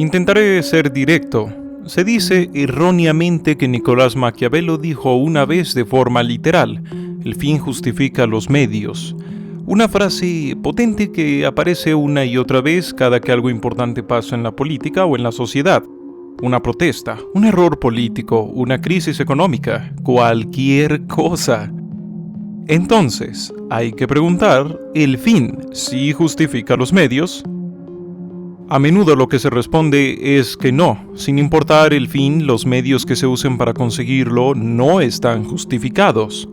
Intentaré ser directo. Se dice erróneamente que Nicolás Maquiavelo dijo una vez de forma literal: el fin justifica los medios. Una frase potente que aparece una y otra vez cada que algo importante pasa en la política o en la sociedad. Una protesta, un error político, una crisis económica, cualquier cosa. Entonces, hay que preguntar, ¿el fin sí justifica los medios? A menudo lo que se responde es que no. Sin importar el fin, los medios que se usen para conseguirlo no están justificados.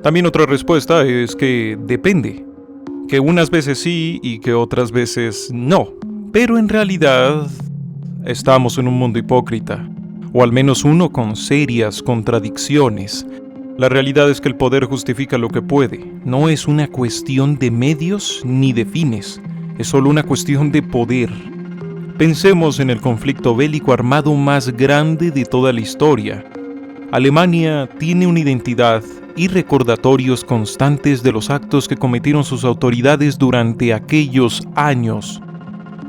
También otra respuesta es que depende. Que unas veces sí y que otras veces no. Pero en realidad estamos en un mundo hipócrita, o al menos uno con serias contradicciones. La realidad es que el poder justifica lo que puede. No es una cuestión de medios ni de fines. Es solo una cuestión de poder. Pensemos en el conflicto bélico armado más grande de toda la historia. Alemania tiene una identidad y recordatorios constantes de los actos que cometieron sus autoridades durante aquellos años.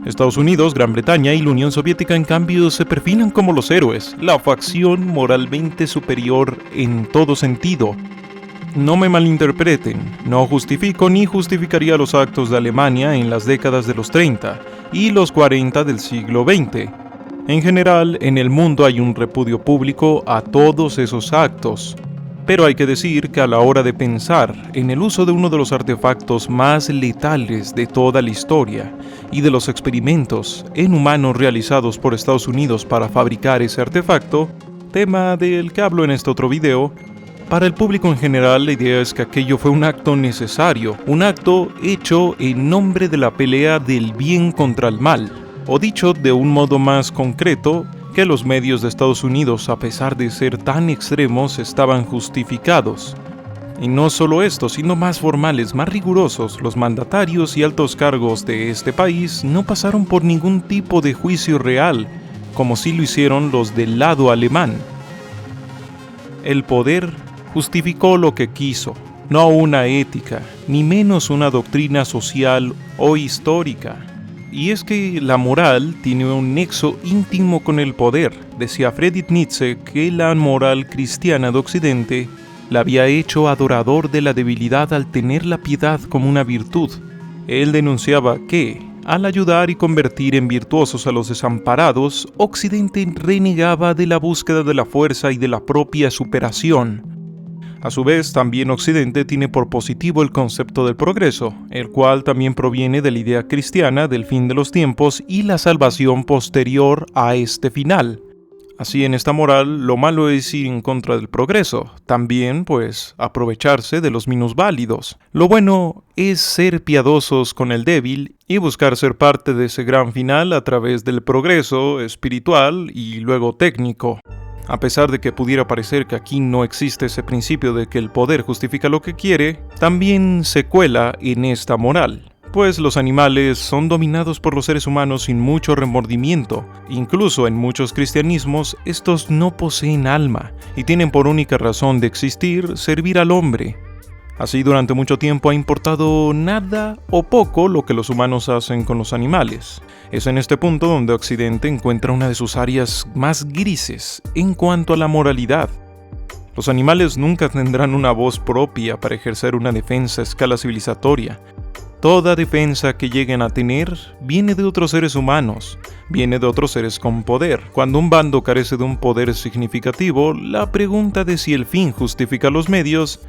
Estados Unidos, Gran Bretaña y la Unión Soviética, en cambio, se perfilan como los héroes, la facción moralmente superior en todo sentido. No me malinterpreten, no justifico ni justificaría los actos de Alemania en las décadas de los 30 y los 40 del siglo XX. En general, en el mundo hay un repudio público a todos esos actos. Pero hay que decir que a la hora de pensar en el uso de uno de los artefactos más letales de toda la historia y de los experimentos en humanos realizados por Estados Unidos para fabricar ese artefacto, tema del que hablo en este otro video, para el público en general la idea es que aquello fue un acto necesario, un acto hecho en nombre de la pelea del bien contra el mal, o dicho de un modo más concreto, que los medios de Estados Unidos, a pesar de ser tan extremos, estaban justificados. Y no solo esto, sino más formales, más rigurosos, los mandatarios y altos cargos de este país no pasaron por ningún tipo de juicio real, como sí lo hicieron los del lado alemán. El poder justificó lo que quiso, no una ética, ni menos una doctrina social o histórica. Y es que la moral tiene un nexo íntimo con el poder. Decía Friedrich Nietzsche que la moral cristiana de Occidente la había hecho adorador de la debilidad al tener la piedad como una virtud. Él denunciaba que, al ayudar y convertir en virtuosos a los desamparados, Occidente renegaba de la búsqueda de la fuerza y de la propia superación. A su vez, también Occidente tiene por positivo el concepto del progreso, el cual también proviene de la idea cristiana del fin de los tiempos y la salvación posterior a este final. Así, en esta moral, lo malo es ir en contra del progreso, también, pues, aprovecharse de los minusválidos. Lo bueno es ser piadosos con el débil y buscar ser parte de ese gran final a través del progreso espiritual y luego técnico. A pesar de que pudiera parecer que aquí no existe ese principio de que el poder justifica lo que quiere, también se cuela en esta moral, pues los animales son dominados por los seres humanos sin mucho remordimiento. Incluso en muchos cristianismos, estos no poseen alma y tienen por única razón de existir servir al hombre. Así, durante mucho tiempo ha importado nada o poco lo que los humanos hacen con los animales. Es en este punto donde Occidente encuentra una de sus áreas más grises en cuanto a la moralidad. Los animales nunca tendrán una voz propia para ejercer una defensa a escala civilizatoria. Toda defensa que lleguen a tener viene de otros seres humanos, viene de otros seres con poder. Cuando un bando carece de un poder significativo, la pregunta de si el fin justifica los medios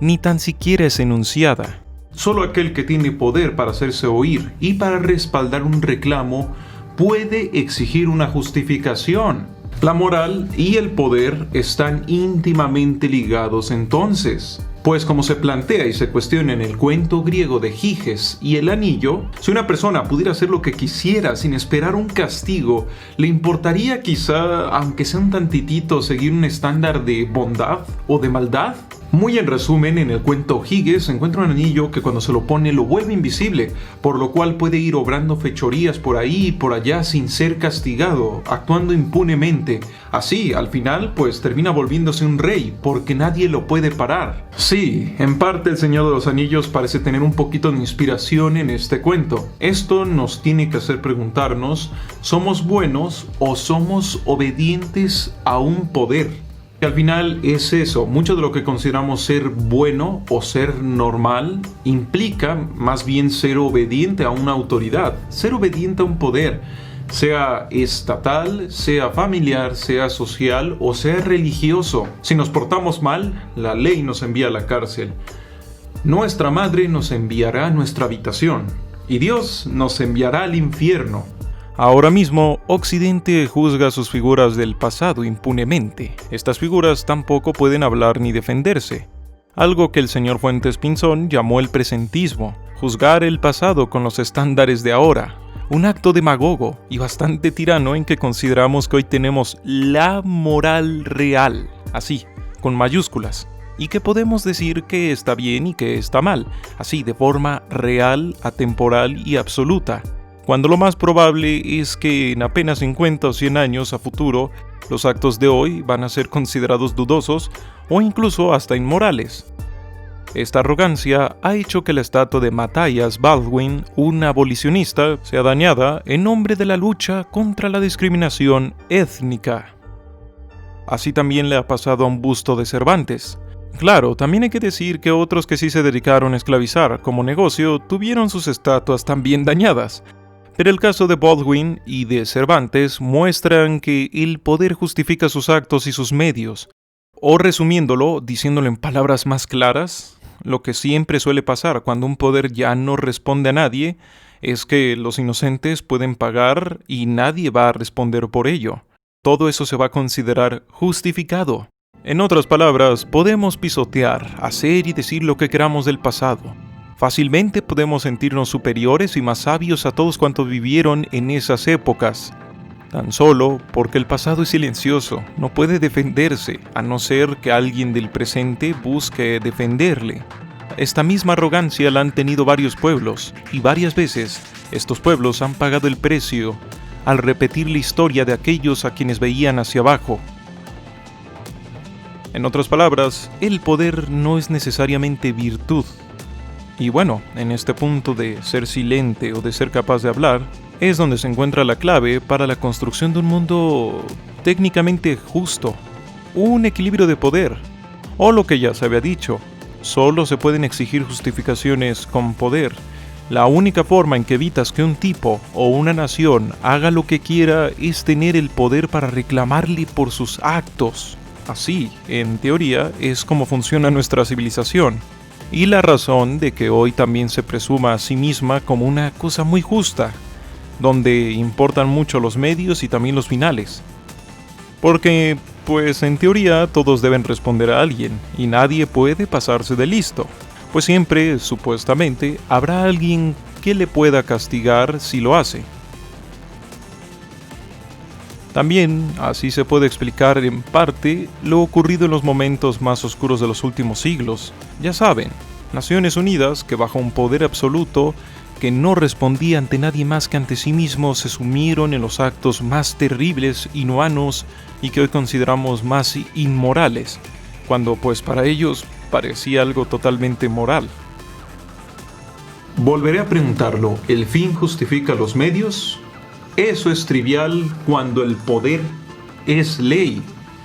ni tan siquiera es enunciada. Solo aquel que tiene poder para hacerse oír y para respaldar un reclamo puede exigir una justificación. La moral y el poder están íntimamente ligados entonces. Pues como se plantea y se cuestiona en el cuento griego de Giges y el anillo, si una persona pudiera hacer lo que quisiera sin esperar un castigo, ¿le importaría quizá, aunque sea un tantitito, seguir un estándar de bondad o de maldad? Muy en resumen, en el cuento Giges se encuentra un anillo que cuando se lo pone lo vuelve invisible, por lo cual puede ir obrando fechorías por ahí y por allá sin ser castigado, actuando impunemente. Así, al final, pues termina volviéndose un rey, porque nadie lo puede parar. Sí, en parte el Señor de los Anillos parece tener un poquito de inspiración en este cuento. Esto nos tiene que hacer preguntarnos, ¿somos buenos o somos obedientes a un poder? Al final es eso, mucho de lo que consideramos ser bueno o ser normal implica más bien ser obediente a una autoridad, ser obediente a un poder, sea estatal, sea familiar, sea social o sea religioso. Si nos portamos mal, la ley nos envía a la cárcel. Nuestra madre nos enviará a nuestra habitación y Dios nos enviará al infierno. Ahora mismo, Occidente juzga sus figuras del pasado impunemente. Estas figuras tampoco pueden hablar ni defenderse. Algo que el señor Fuentes Pinzón llamó el presentismo, juzgar el pasado con los estándares de ahora. Un acto demagogo y bastante tirano en que consideramos que hoy tenemos la moral real, así, con mayúsculas, y que podemos decir que está bien y que está mal, así de forma real, atemporal y absoluta. Cuando lo más probable es que en apenas 50 o 100 años a futuro, los actos de hoy van a ser considerados dudosos o incluso hasta inmorales. Esta arrogancia ha hecho que la estatua de Matthias Baldwin, un abolicionista, sea dañada en nombre de la lucha contra la discriminación étnica. Así también le ha pasado a un busto de Cervantes. Claro, también hay que decir que otros que sí se dedicaron a esclavizar como negocio tuvieron sus estatuas también dañadas. Pero el caso de Baldwin y de Cervantes muestran que el poder justifica sus actos y sus medios. O resumiéndolo, diciéndolo en palabras más claras, lo que siempre suele pasar cuando un poder ya no responde a nadie es que los inocentes pueden pagar y nadie va a responder por ello. Todo eso se va a considerar justificado. En otras palabras, podemos pisotear, hacer y decir lo que queramos del pasado. Fácilmente podemos sentirnos superiores y más sabios a todos cuantos vivieron en esas épocas. Tan solo porque el pasado es silencioso, no puede defenderse, a no ser que alguien del presente busque defenderle. Esta misma arrogancia la han tenido varios pueblos, y varias veces estos pueblos han pagado el precio al repetir la historia de aquellos a quienes veían hacia abajo. En otras palabras, el poder no es necesariamente virtud. Y bueno, en este punto de ser silente o de ser capaz de hablar, es donde se encuentra la clave para la construcción de un mundo técnicamente justo, un equilibrio de poder, o lo que ya se había dicho, solo se pueden exigir justificaciones con poder. La única forma en que evitas que un tipo o una nación haga lo que quiera es tener el poder para reclamarle por sus actos. Así, en teoría, es como funciona nuestra civilización. Y la razón de que hoy también se presuma a sí misma como una cosa muy justa, donde importan mucho los medios y también los finales. Porque, pues en teoría todos deben responder a alguien, y nadie puede pasarse de listo, pues siempre, supuestamente, habrá alguien que le pueda castigar si lo hace. También, así se puede explicar en parte lo ocurrido en los momentos más oscuros de los últimos siglos. Ya saben, Naciones Unidas, que bajo un poder absoluto, que no respondía ante nadie más que ante sí mismo, se sumieron en los actos más terribles, inhumanos y que hoy consideramos más inmorales, cuando pues para ellos parecía algo totalmente moral. Volveré a preguntarlo, ¿el fin justifica los medios? Eso es trivial cuando el poder es ley.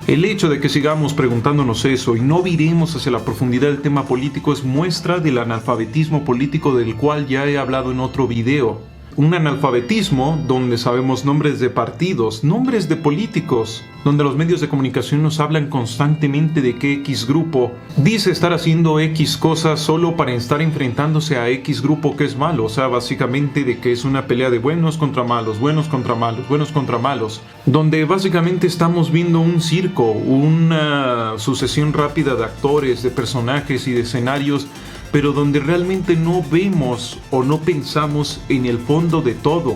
El hecho de que sigamos preguntándonos eso y no viremos hacia la profundidad del tema político es muestra del analfabetismo político del cual ya he hablado en otro video. Un analfabetismo donde sabemos nombres de partidos, nombres de políticos, donde los medios de comunicación nos hablan constantemente de que X grupo dice estar haciendo X cosas solo para estar enfrentándose a X grupo que es malo. O sea, básicamente de que es una pelea de buenos contra malos, buenos contra malos, buenos contra malos. Donde básicamente estamos viendo un circo, una sucesión rápida de actores, de personajes y de escenarios, pero donde realmente no vemos o no pensamos en el fondo de todo,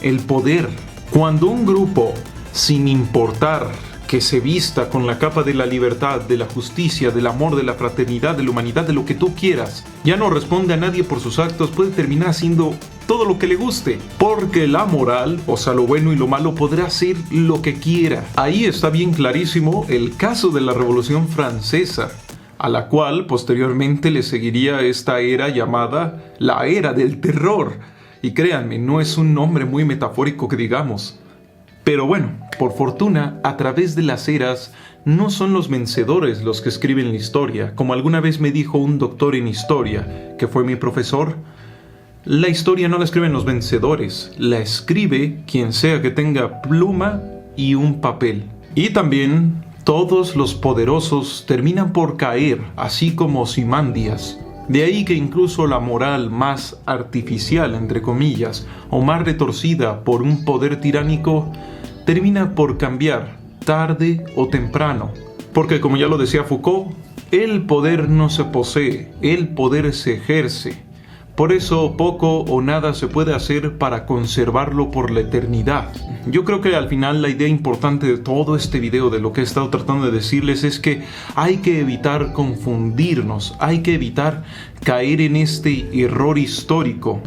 el poder. Cuando un grupo, sin importar que se vista con la capa de la libertad, de la justicia, del amor, de la fraternidad, de la humanidad, de lo que tú quieras, ya no responde a nadie por sus actos, puede terminar haciendo todo lo que le guste, porque la moral, o sea, lo bueno y lo malo, podrá hacer lo que quiera. Ahí está bien clarísimo el caso de la Revolución Francesa, a la cual posteriormente le seguiría esta era llamada la Era del Terror. Y créanme, no es un nombre muy metafórico que digamos. Pero bueno, por fortuna, a través de las eras, no son los vencedores los que escriben la historia. Como alguna vez me dijo un doctor en historia, que fue mi profesor, la historia no la escriben los vencedores, la escribe quien sea que tenga pluma y un papel. Y también, todos los poderosos terminan por caer, así como Ozymandias. De ahí que incluso la moral más artificial, entre comillas, o más retorcida por un poder tiránico, termina por cambiar, tarde o temprano. Porque como ya lo decía Foucault, el poder no se posee, el poder se ejerce. Por eso poco o nada se puede hacer para conservarlo por la eternidad. Yo creo que al final la idea importante de todo este video, de lo que he estado tratando de decirles, es que hay que evitar confundirnos, hay que evitar caer en este error histórico.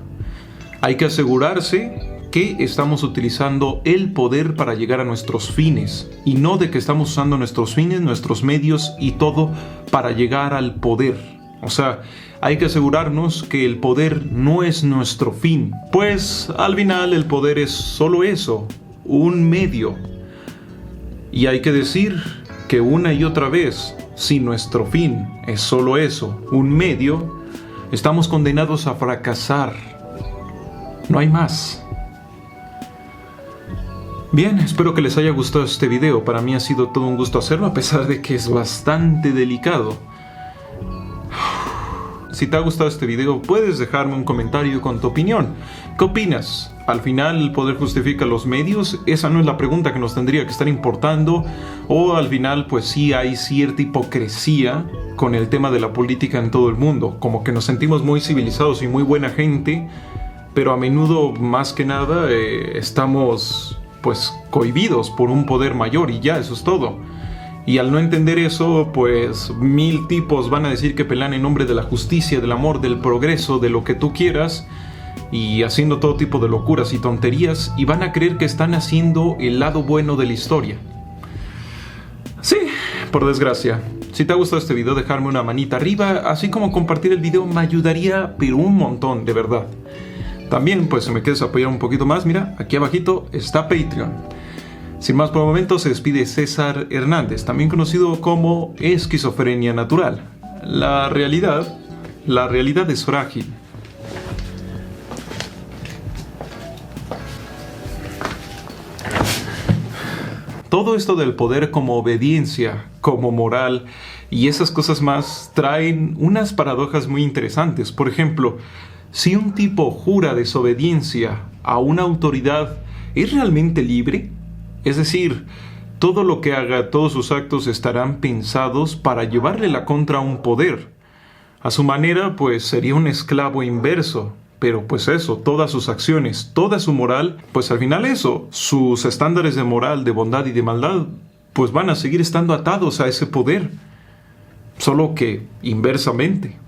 Hay que asegurarse que estamos utilizando el poder para llegar a nuestros fines y no de que estamos usando nuestros fines, nuestros medios y todo para llegar al poder. O sea, hay que asegurarnos que el poder no es nuestro fin, pues al final el poder es solo eso, un medio. Y hay que decir que una y otra vez, si nuestro fin es solo eso, un medio, estamos condenados a fracasar. No hay más. Bien, espero que les haya gustado este video. Para mí ha sido todo un gusto hacerlo, a pesar de que es bastante delicado. Si te ha gustado este video, puedes dejarme un comentario con tu opinión. ¿Qué opinas? ¿Al final el poder justifica los medios? Esa no es la pregunta que nos tendría que estar importando. ¿O al final pues sí hay cierta hipocresía con el tema de la política en todo el mundo? Como que nos sentimos muy civilizados y muy buena gente, pero a menudo, más que nada, estamos pues cohibidos por un poder mayor y ya, eso es todo. Y al no entender eso, pues 1000 tipos van a decir que pelean en nombre de la justicia, del amor, del progreso, de lo que tú quieras, y haciendo todo tipo de locuras y tonterías, y van a creer que están haciendo el lado bueno de la historia. Sí, por desgracia. Si te ha gustado este video, dejarme una manita arriba, así como compartir el video me ayudaría, pero un montón, de verdad. También, pues si me quieres apoyar un poquito más, mira, aquí abajito está Patreon. Sin más por el momento, se despide César Hernández, también conocido como Esquizofrenia Natural. La realidad es frágil. Todo esto del poder como obediencia, como moral y esas cosas más traen unas paradojas muy interesantes. Por ejemplo, si un tipo jura desobediencia a una autoridad, ¿es realmente libre? Es decir, todo lo que haga, todos sus actos estarán pensados para llevarle la contra a un poder. A su manera, pues sería un esclavo inverso. Pero pues eso, todas sus acciones, toda su moral, pues al final eso, sus estándares de moral, de bondad y de maldad, pues van a seguir estando atados a ese poder. Solo que inversamente.